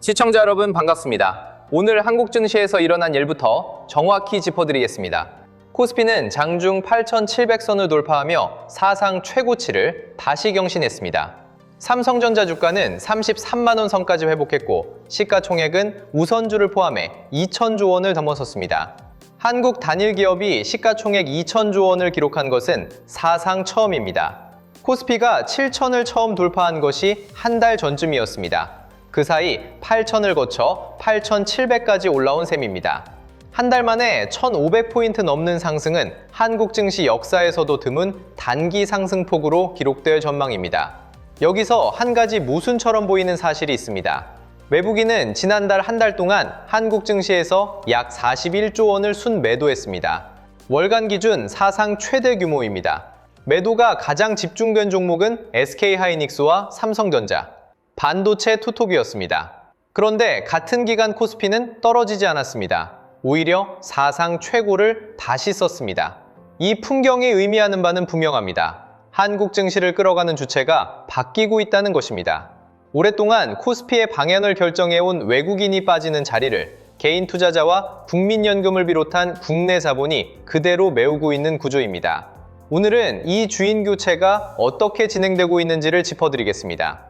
시청자 여러분 반갑습니다. 오늘 한국 증시에서 일어난 일부터 정확히 짚어드리겠습니다. 코스피는 장중 8,700선을 돌파하며 사상 최고치를 다시 경신했습니다. 삼성전자 주가는 33만원 선까지 회복했고 시가총액은 우선주를 포함해 2,000조 원을 넘어섰습니다. 한국 단일 기업이 시가총액 2,000조 원을 기록한 것은 사상 처음입니다. 코스피가 7,000을 처음 돌파한 것이 한 달 전쯤이었습니다. 그 사이 8,000을 거쳐 8,700까지 올라온 셈입니다. 한 달 만에 1,500포인트 넘는 상승은 한국 증시 역사에서도 드문 단기 상승폭으로 기록될 전망입니다. 여기서 한 가지 모순처럼 보이는 사실이 있습니다. 외국인은 지난달 한 달 동안 한국 증시에서 약 41조 원을 순매도했습니다. 월간 기준 사상 최대 규모입니다. 매도가 가장 집중된 종목은 SK하이닉스와 삼성전자, 반도체 투톱이었습니다. 그런데 같은 기간 코스피는 떨어지지 않았습니다. 오히려 사상 최고를 다시 썼습니다. 이 풍경이 의미하는 바는 분명합니다. 한국 증시를 끌어가는 주체가 바뀌고 있다는 것입니다. 오랫동안 코스피의 방향을 결정해온 외국인이 빠지는 자리를 개인 투자자와 국민연금을 비롯한 국내 자본이 그대로 메우고 있는 구조입니다. 오늘은 이 주인 교체가 어떻게 진행되고 있는지를 짚어드리겠습니다.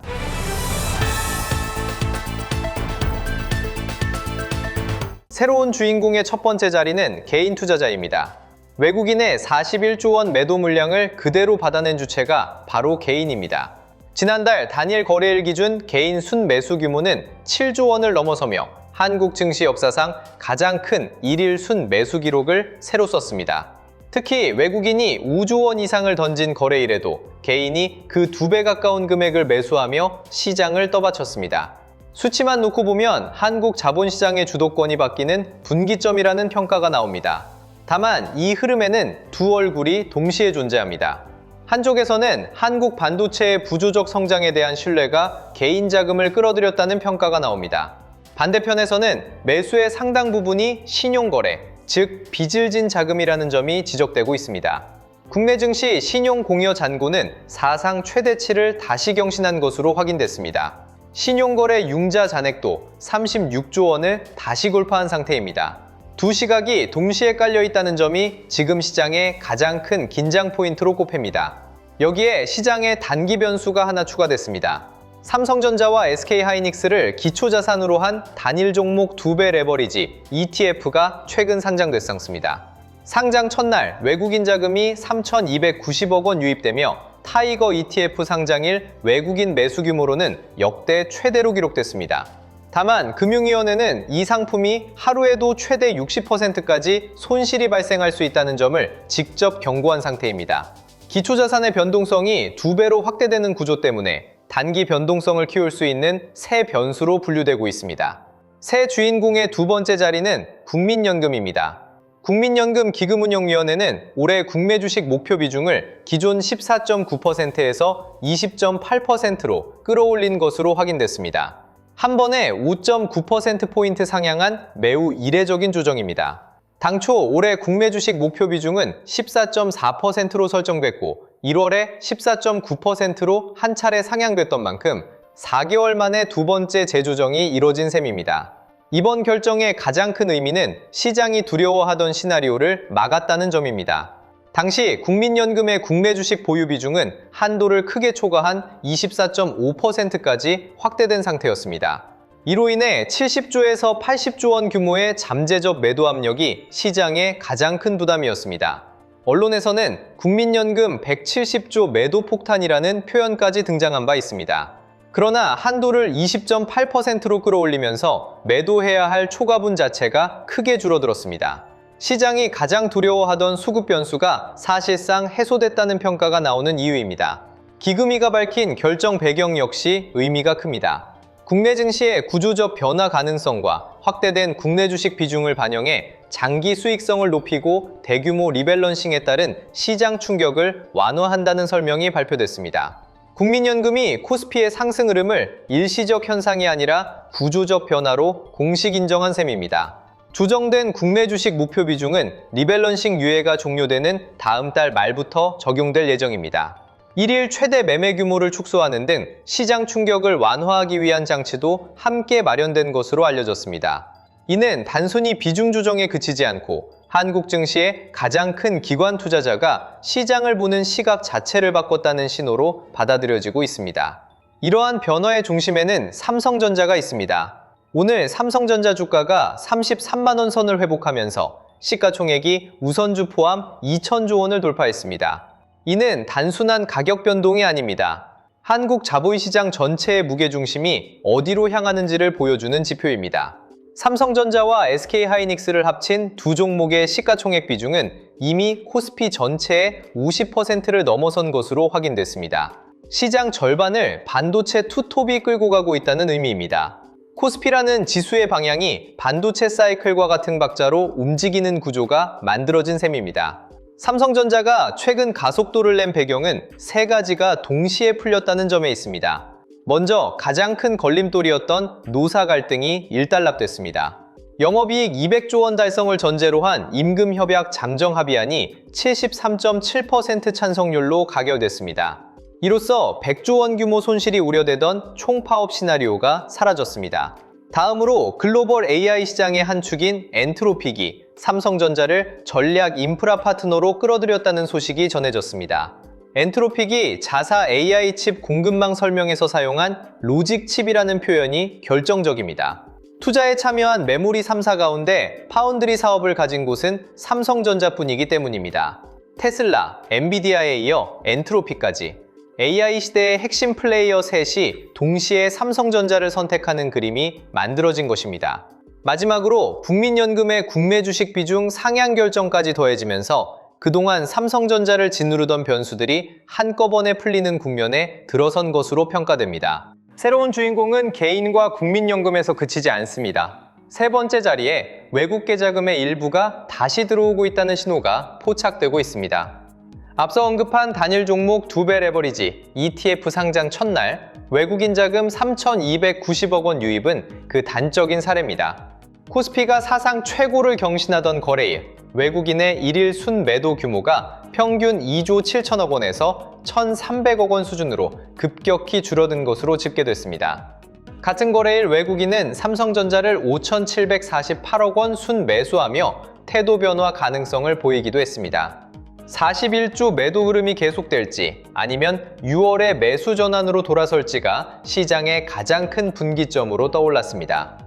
새로운 주인공의 첫 번째 자리는 개인 투자자입니다. 외국인의 41조 원 매도 물량을 그대로 받아낸 주체가 바로 개인입니다. 지난달 단일 거래일 기준 개인 순매수 규모는 7조 원을 넘어서며 한국 증시 역사상 가장 큰 일일 순매수 기록을 새로 썼습니다. 특히 외국인이 5조 원 이상을 던진 거래일에도 개인이 그 2배 가까운 금액을 매수하며 시장을 떠받쳤습니다. 수치만 놓고 보면 한국 자본시장의 주도권이 바뀌는 분기점이라는 평가가 나옵니다. 다만 이 흐름에는 두 얼굴이 동시에 존재합니다. 한쪽에서는 한국 반도체의 부조적 성장에 대한 신뢰가 개인 자금을 끌어들였다는 평가가 나옵니다. 반대편에서는 매수의 상당 부분이 신용거래, 즉 빚을 진 자금이라는 점이 지적되고 있습니다. 국내 증시 신용공여 잔고는 사상 최대치를 다시 경신한 것으로 확인됐습니다. 신용거래 융자 잔액도 36조 원을 다시 돌파한 상태입니다. 두 시각이 동시에 깔려 있다는 점이 지금 시장의 가장 큰 긴장 포인트로 꼽힙니다. 여기에 시장의 단기 변수가 하나 추가됐습니다. 삼성전자와 SK하이닉스를 기초자산으로 한 단일 종목 2배 레버리지 ETF가 최근 상장됐습니다. 상장 첫날 외국인 자금이 3,290억 원 유입되며 타이거 ETF 상장일 외국인 매수 규모로는 역대 최대로 기록됐습니다. 다만 금융위원회는 이 상품이 하루에도 최대 60%까지 손실이 발생할 수 있다는 점을 직접 경고한 상태입니다. 기초자산의 변동성이 2배로 확대되는 구조 때문에 단기 변동성을 키울 수 있는 새 변수로 분류되고 있습니다. 새 주인공의 두 번째 자리는 국민연금입니다. 국민연금 기금운용위원회는 올해 국내 주식 목표 비중을 기존 14.9%에서 20.8%로 끌어올린 것으로 확인됐습니다. 한 번에 5.9%포인트 상향한 매우 이례적인 조정입니다. 당초 올해 국내 주식 목표 비중은 14.4%로 설정됐고 1월에 14.9%로 한 차례 상향됐던 만큼 4개월 만에 두 번째 재조정이 이뤄진 셈입니다. 이번 결정의 가장 큰 의미는 시장이 두려워하던 시나리오를 막았다는 점입니다. 당시 국민연금의 국내 주식 보유 비중은 한도를 크게 초과한 24.5%까지 확대된 상태였습니다. 이로 인해 70조에서 80조 원 규모의 잠재적 매도 압력이 시장의 가장 큰 부담이었습니다. 언론에서는 국민연금 170조 매도 폭탄이라는 표현까지 등장한 바 있습니다. 그러나 한도를 20.8%로 끌어올리면서 매도해야 할 초과분 자체가 크게 줄어들었습니다. 시장이 가장 두려워하던 수급 변수가 사실상 해소됐다는 평가가 나오는 이유입니다. 기금위가 밝힌 결정 배경 역시 의미가 큽니다. 국내 증시의 구조적 변화 가능성과 확대된 국내 주식 비중을 반영해 장기 수익성을 높이고 대규모 리밸런싱에 따른 시장 충격을 완화한다는 설명이 발표됐습니다. 국민연금이 코스피의 상승 흐름을 일시적 현상이 아니라 구조적 변화로 공식 인정한 셈입니다. 조정된 국내 주식 목표 비중은 리밸런싱 유예가 종료되는 다음 달 말부터 적용될 예정입니다. 일일 최대 매매 규모를 축소하는 등 시장 충격을 완화하기 위한 장치도 함께 마련된 것으로 알려졌습니다. 이는 단순히 비중 조정에 그치지 않고 한국 증시의 가장 큰 기관 투자자가 시장을 보는 시각 자체를 바꿨다는 신호로 받아들여지고 있습니다. 이러한 변화의 중심에는 삼성전자가 있습니다. 오늘 삼성전자 주가가 33만 원 선을 회복하면서 시가총액이 우선주 포함 2천조 원을 돌파했습니다. 이는 단순한 가격 변동이 아닙니다. 한국 자본시장 전체의 무게중심이 어디로 향하는지를 보여주는 지표입니다. 삼성전자와 SK하이닉스를 합친 두 종목의 시가총액 비중은 이미 코스피 전체의 50%를 넘어선 것으로 확인됐습니다. 시장 절반을 반도체 투톱이 끌고 가고 있다는 의미입니다. 코스피라는 지수의 방향이 반도체 사이클과 같은 박자로 움직이는 구조가 만들어진 셈입니다. 삼성전자가 최근 가속도를 낸 배경은 세 가지가 동시에 풀렸다는 점에 있습니다. 먼저 가장 큰 걸림돌이었던 노사 갈등이 일단락됐습니다. 영업이익 200조 원 달성을 전제로 한 임금협약 잠정 합의안이 73.7% 찬성률로 가결됐습니다. 이로써 100조 원 규모 손실이 우려되던 총파업 시나리오가 사라졌습니다. 다음으로 글로벌 AI 시장의 한 축인 엔트로픽이 삼성전자를 전략 인프라 파트너로 끌어들였다는 소식이 전해졌습니다. 엔트로픽이 자사 AI 칩 공급망 설명에서 사용한 로직 칩이라는 표현이 결정적입니다. 투자에 참여한 메모리 3사 가운데 파운드리 사업을 가진 곳은 삼성전자뿐이기 때문입니다. 테슬라, 엔비디아에 이어 엔트로픽까지 AI 시대의 핵심 플레이어 셋이 동시에 삼성전자를 선택하는 그림이 만들어진 것입니다. 마지막으로 국민연금의 국내 주식 비중 상향 결정까지 더해지면서 그동안 삼성전자를 짓누르던 변수들이 한꺼번에 풀리는 국면에 들어선 것으로 평가됩니다. 새로운 주인공은 개인과 국민연금에서 그치지 않습니다. 세 번째 자리에 외국계 자금의 일부가 다시 들어오고 있다는 신호가 포착되고 있습니다. 앞서 언급한 단일 종목 두배 레버리지 ETF 상장 첫날 외국인 자금 3,290억 원 유입은 그 단적인 사례입니다. 코스피가 사상 최고를 경신하던 거래일, 외국인의 일일 순매도 규모가 평균 2조 7천억 원에서 1,300억 원 수준으로 급격히 줄어든 것으로 집계됐습니다. 같은 거래일 외국인은 삼성전자를 5,748억 원 순매수하며 태도 변화 가능성을 보이기도 했습니다. 41주 매도 흐름이 계속될지 아니면 6월의 매수 전환으로 돌아설지가 시장의 가장 큰 분기점으로 떠올랐습니다.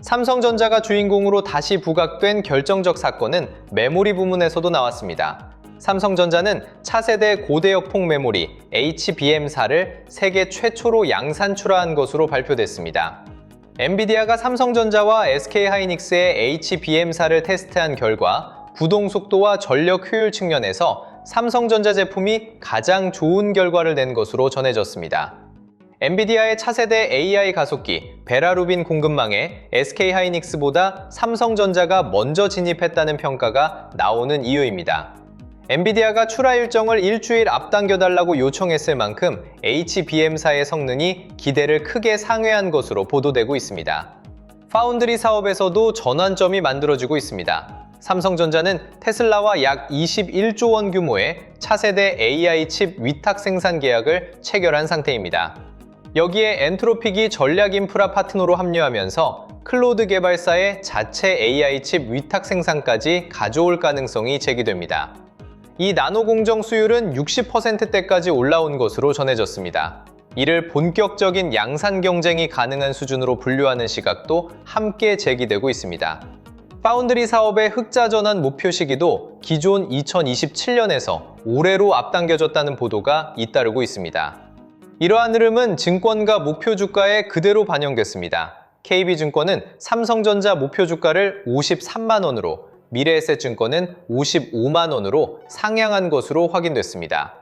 삼성전자가 주인공으로 다시 부각된 결정적 사건은 메모리 부문에서도 나왔습니다. 삼성전자는 차세대 고대역폭 메모리 HBM4를 세계 최초로 양산 출하한 것으로 발표됐습니다. 엔비디아가 삼성전자와 SK하이닉스의 HBM4를 테스트한 결과 구동 속도와 전력 효율 측면에서 삼성전자 제품이 가장 좋은 결과를 낸 것으로 전해졌습니다. 엔비디아의 차세대 AI 가속기 베라루빈 공급망에 SK하이닉스보다 삼성전자가 먼저 진입했다는 평가가 나오는 이유입니다. 엔비디아가 출하 일정을 일주일 앞당겨달라고 요청했을 만큼 HBM4의 성능이 기대를 크게 상회한 것으로 보도되고 있습니다. 파운드리 사업에서도 전환점이 만들어지고 있습니다. 삼성전자는 테슬라와 약 21조 원 규모의 차세대 AI 칩 위탁 생산 계약을 체결한 상태입니다. 여기에 엔트로픽이 전략 인프라 파트너로 합류하면서 클로드 개발사의 자체 AI 칩 위탁 생산까지 가져올 가능성이 제기됩니다. 이 나노 공정 수율은 60%대까지 올라온 것으로 전해졌습니다. 이를 본격적인 양산 경쟁이 가능한 수준으로 분류하는 시각도 함께 제기되고 있습니다. 파운드리 사업의 흑자 전환 목표 시기도 기존 2027년에서 올해로 앞당겨졌다는 보도가 잇따르고 있습니다. 이러한 흐름은 증권가 목표 주가에 그대로 반영됐습니다. KB증권은 삼성전자 목표 주가를 53만 원으로, 미래에셋증권은 55만 원으로 상향한 것으로 확인됐습니다.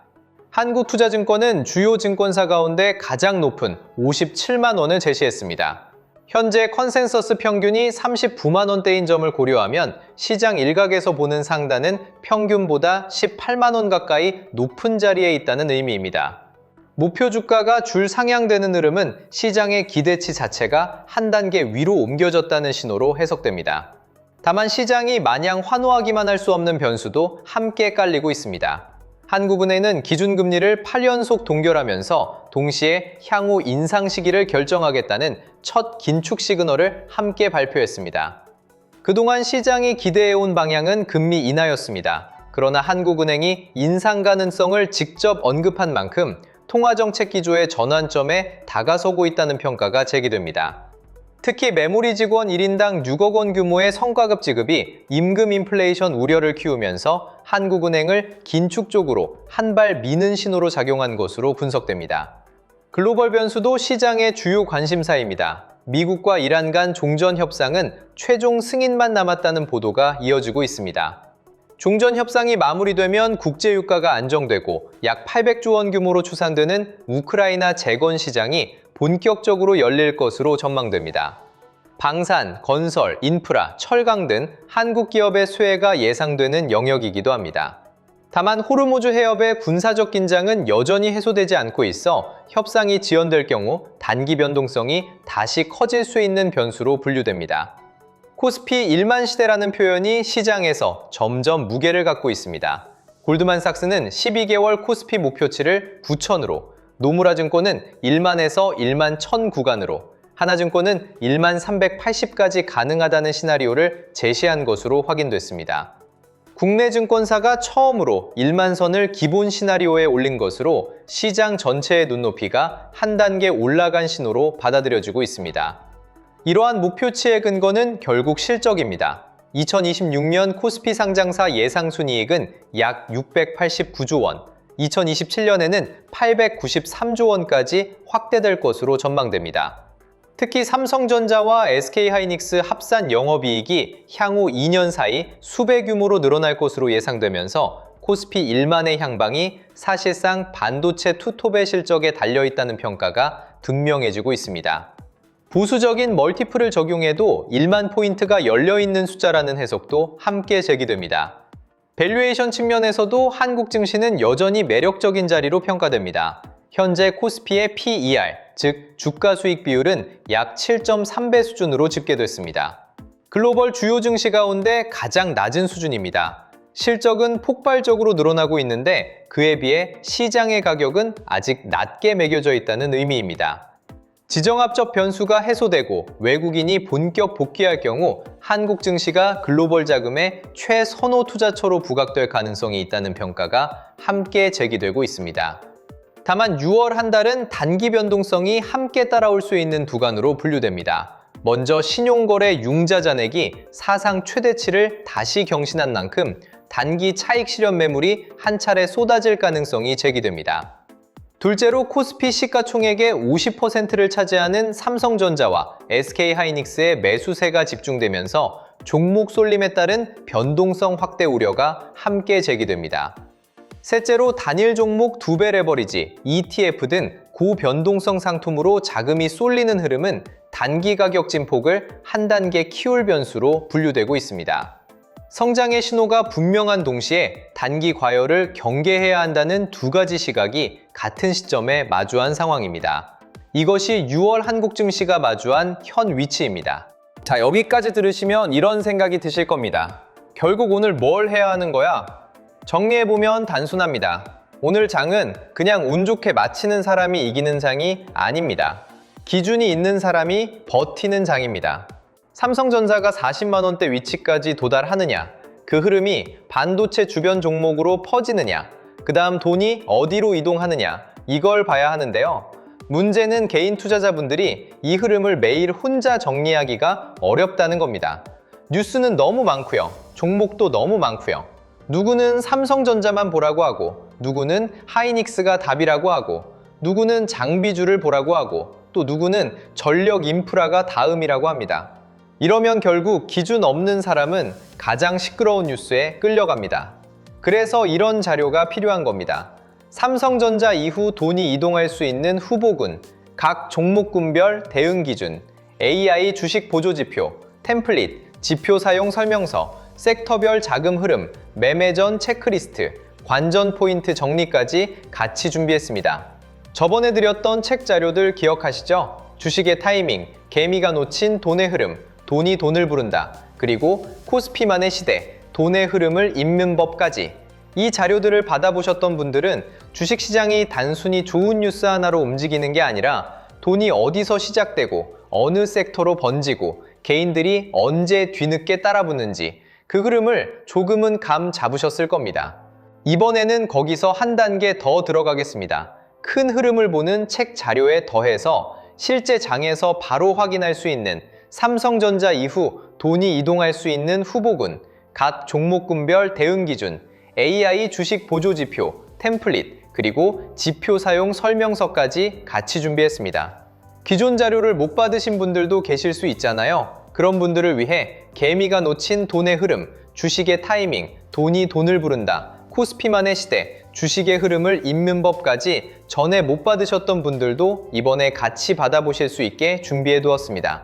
한국투자증권은 주요 증권사 가운데 가장 높은 57만 원을 제시했습니다. 현재 컨센서스 평균이 39만 원대인 점을 고려하면 시장 일각에서 보는 상단은 평균보다 18만 원 가까이 높은 자리에 있다는 의미입니다. 목표 주가가 줄 상향되는 흐름은 시장의 기대치 자체가 한 단계 위로 옮겨졌다는 신호로 해석됩니다. 다만 시장이 마냥 환호하기만 할 수 없는 변수도 함께 깔리고 있습니다. 한국은행은 기준금리를 8연속 동결하면서 동시에 향후 인상 시기를 결정하겠다는 첫 긴축 시그널을 함께 발표했습니다. 그동안 시장이 기대해온 방향은 금리 인하였습니다. 그러나 한국은행이 인상 가능성을 직접 언급한 만큼 통화정책 기조의 전환점에 다가서고 있다는 평가가 제기됩니다. 특히 메모리 직원 1인당 6억 원 규모의 성과급 지급이 임금 인플레이션 우려를 키우면서 한국은행을 긴축적으로 한 발 미는 신호로 작용한 것으로 분석됩니다. 글로벌 변수도 시장의 주요 관심사입니다. 미국과 이란 간 종전 협상은 최종 승인만 남았다는 보도가 이어지고 있습니다. 종전 협상이 마무리되면 국제유가가 안정되고 약 800조 원 규모로 추산되는 우크라이나 재건 시장이 본격적으로 열릴 것으로 전망됩니다. 방산, 건설, 인프라, 철강 등 한국 기업의 수혜가 예상되는 영역이기도 합니다. 다만 호르무즈 해협의 군사적 긴장은 여전히 해소되지 않고 있어 협상이 지연될 경우 단기 변동성이 다시 커질 수 있는 변수로 분류됩니다. 코스피 1만 시대라는 표현이 시장에서 점점 무게를 갖고 있습니다. 골드만삭스는 12개월 코스피 목표치를 9,000으로, 노무라증권은 1만에서 1만 1,000 구간으로, 하나증권은 1만 380까지 가능하다는 시나리오를 제시한 것으로 확인됐습니다. 국내 증권사가 처음으로 1만 선을 기본 시나리오에 올린 것으로 시장 전체의 눈높이가 한 단계 올라간 신호로 받아들여지고 있습니다. 이러한 목표치의 근거는 결국 실적입니다. 2026년 코스피 상장사 예상순이익은 약 689조 원, 2027년에는 893조 원까지 확대될 것으로 전망됩니다. 특히 삼성전자와 SK하이닉스 합산 영업이익이 향후 2년 사이 수배 규모로 늘어날 것으로 예상되면서 코스피 1만의 향방이 사실상 반도체 투톱의 실적에 달려있다는 평가가 분명해지고 있습니다. 보수적인 멀티플을 적용해도 1만 포인트가 열려있는 숫자라는 해석도 함께 제기됩니다. 밸류에이션 측면에서도 한국 증시는 여전히 매력적인 자리로 평가됩니다. 현재 코스피의 PER, 즉 주가 수익 비율은 약 7.3배 수준으로 집계됐습니다. 글로벌 주요 증시 가운데 가장 낮은 수준입니다. 실적은 폭발적으로 늘어나고 있는데 그에 비해 시장의 가격은 아직 낮게 매겨져 있다는 의미입니다. 지정학적 변수가 해소되고 외국인이 본격 복귀할 경우 한국 증시가 글로벌 자금의 최선호 투자처로 부각될 가능성이 있다는 평가가 함께 제기되고 있습니다. 다만 6월 한 달은 단기 변동성이 함께 따라올 수 있는 구간으로 분류됩니다. 먼저 신용거래 융자 잔액이 사상 최대치를 다시 경신한 만큼 단기 차익 실현 매물이 한 차례 쏟아질 가능성이 제기됩니다. 둘째로 코스피 시가총액의 50%를 차지하는 삼성전자와 SK하이닉스의 매수세가 집중되면서 종목 쏠림에 따른 변동성 확대 우려가 함께 제기됩니다. 셋째로 단일 종목 2배 레버리지, ETF 등 고변동성 상품으로 자금이 쏠리는 흐름은 단기 가격 진폭을 한 단계 키울 변수로 분류되고 있습니다. 성장의 신호가 분명한 동시에 단기 과열을 경계해야 한다는 두 가지 시각이 같은 시점에 마주한 상황입니다. 이것이 6월 한국 증시가 마주한 현 위치입니다. 자, 여기까지 들으시면 이런 생각이 드실 겁니다. 결국 오늘 뭘 해야 하는 거야? 정리해보면 단순합니다. 오늘 장은 그냥 운 좋게 마치는 사람이 이기는 장이 아닙니다. 기준이 있는 사람이 버티는 장입니다. 삼성전자가 40만 원대 위치까지 도달하느냐, 그 흐름이 반도체 주변 종목으로 퍼지느냐, 그 다음 돈이 어디로 이동하느냐, 이걸 봐야 하는데요. 문제는 개인 투자자분들이 이 흐름을 매일 혼자 정리하기가 어렵다는 겁니다. 뉴스는 너무 많고요. 종목도 너무 많고요. 누구는 삼성전자만 보라고 하고, 누구는 하이닉스가 답이라고 하고, 누구는 장비주를 보라고 하고, 또 누구는 전력 인프라가 다음이라고 합니다. 이러면 결국 기준 없는 사람은 가장 시끄러운 뉴스에 끌려갑니다. 그래서 이런 자료가 필요한 겁니다. 삼성전자 이후 돈이 이동할 수 있는 후보군, 각 종목군별 대응 기준, AI 주식 보조지표, 템플릿, 지표 사용 설명서, 섹터별 자금 흐름, 매매 전 체크리스트, 관전 포인트 정리까지 같이 준비했습니다. 저번에 드렸던 책 자료들 기억하시죠? 주식의 타이밍, 개미가 놓친 돈의 흐름, 돈이 돈을 부른다, 그리고 코스피만의 시대, 돈의 흐름을 잇는 법까지 이 자료들을 받아보셨던 분들은 주식시장이 단순히 좋은 뉴스 하나로 움직이는 게 아니라 돈이 어디서 시작되고 어느 섹터로 번지고 개인들이 언제 뒤늦게 따라붙는지 그 흐름을 조금은 감 잡으셨을 겁니다. 이번에는 거기서 한 단계 더 들어가겠습니다. 큰 흐름을 보는 책 자료에 더해서 실제 장에서 바로 확인할 수 있는 삼성전자 이후 돈이 이동할 수 있는 후보군, 각 종목군별 대응 기준, AI 주식 보조지표, 템플릿, 그리고 지표 사용 설명서까지 같이 준비했습니다. 기존 자료를 못 받으신 분들도 계실 수 있잖아요. 그런 분들을 위해 개미가 놓친 돈의 흐름, 주식의 타이밍, 돈이 돈을 부른다, 코스피만의 시대, 주식의 흐름을 잇는 법까지 전에 못 받으셨던 분들도 이번에 같이 받아보실 수 있게 준비해 두었습니다.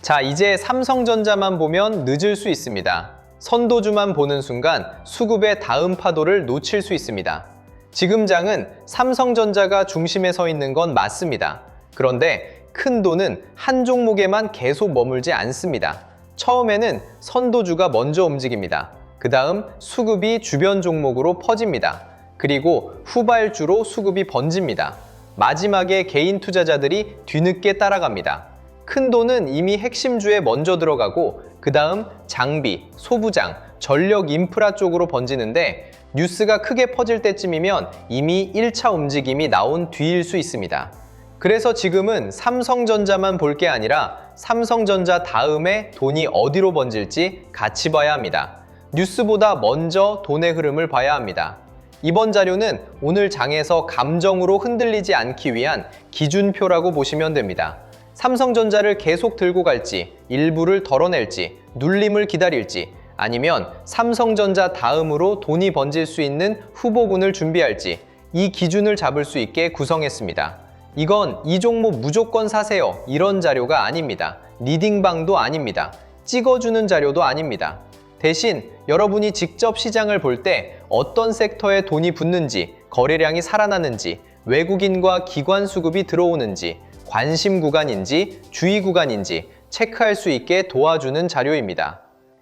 자, 이제 삼성전자만 보면 늦을 수 있습니다. 선도주만 보는 순간 수급의 다음 파도를 놓칠 수 있습니다. 지금 장은 삼성전자가 중심에 서 있는 건 맞습니다. 그런데 큰 돈은 한 종목에만 계속 머물지 않습니다. 처음에는 선도주가 먼저 움직입니다. 그 다음 수급이 주변 종목으로 퍼집니다. 그리고 후발주로 수급이 번집니다. 마지막에 개인 투자자들이 뒤늦게 따라갑니다. 큰 돈은 이미 핵심주에 먼저 들어가고 그 다음 장비, 소부장, 전력 인프라 쪽으로 번지는데 뉴스가 크게 퍼질 때쯤이면 이미 1차 움직임이 나온 뒤일 수 있습니다. 그래서 지금은 삼성전자만 볼 게 아니라 삼성전자 다음에 돈이 어디로 번질지 같이 봐야 합니다. 뉴스보다 먼저 돈의 흐름을 봐야 합니다. 이번 자료는 오늘 장에서 감정으로 흔들리지 않기 위한 기준표라고 보시면 됩니다. 삼성전자를 계속 들고 갈지, 일부를 덜어낼지, 눌림을 기다릴지, 아니면 삼성전자 다음으로 돈이 번질 수 있는 후보군을 준비할지 이 기준을 잡을 수 있게 구성했습니다. 이건 이 종목 무조건 사세요 이런 자료가 아닙니다. 리딩방도 아닙니다. 찍어주는 자료도 아닙니다. 대신 여러분이 직접 시장을 볼 때 어떤 섹터에 돈이 붙는지, 거래량이 살아나는지, 외국인과 기관 수급이 들어오는지, 관심 구간인지 주의 구간인지 체크할 수 있게 도와주는 자료입니다.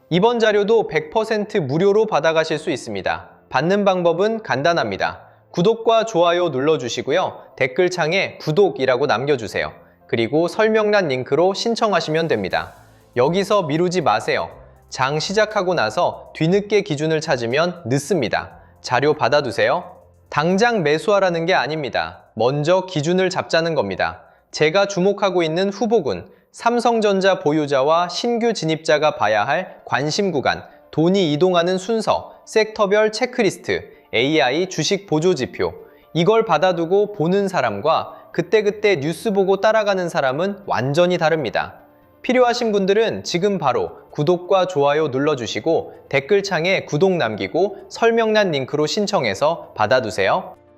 이번 자료도 100% 무료로 받아가실 수 있습니다. 받는 방법은 간단합니다. 구독과 좋아요 눌러주시고요. 댓글창에 구독이라고 남겨주세요. 그리고 설명란 링크로 신청하시면 됩니다. 여기서 미루지 마세요. 장 시작하고 나서 뒤늦게 기준을 찾으면 늦습니다. 자료 받아두세요. 당장 매수하라는 게 아닙니다. 먼저 기준을 잡자는 겁니다. 제가 주목하고 있는 후보군, 삼성전자 보유자와 신규 진입자가 봐야 할 관심 구간, 돈이 이동하는 순서, 섹터별 체크리스트, AI 주식 보조지표, 이걸 받아두고 보는 사람과 그때그때 뉴스 보고 따라가는 사람은 완전히 다릅니다. 필요하신 분들은 지금 바로 구독과 좋아요 눌러주시고 댓글창에 구독 남기고 설명란 링크로 신청해서 받아두세요.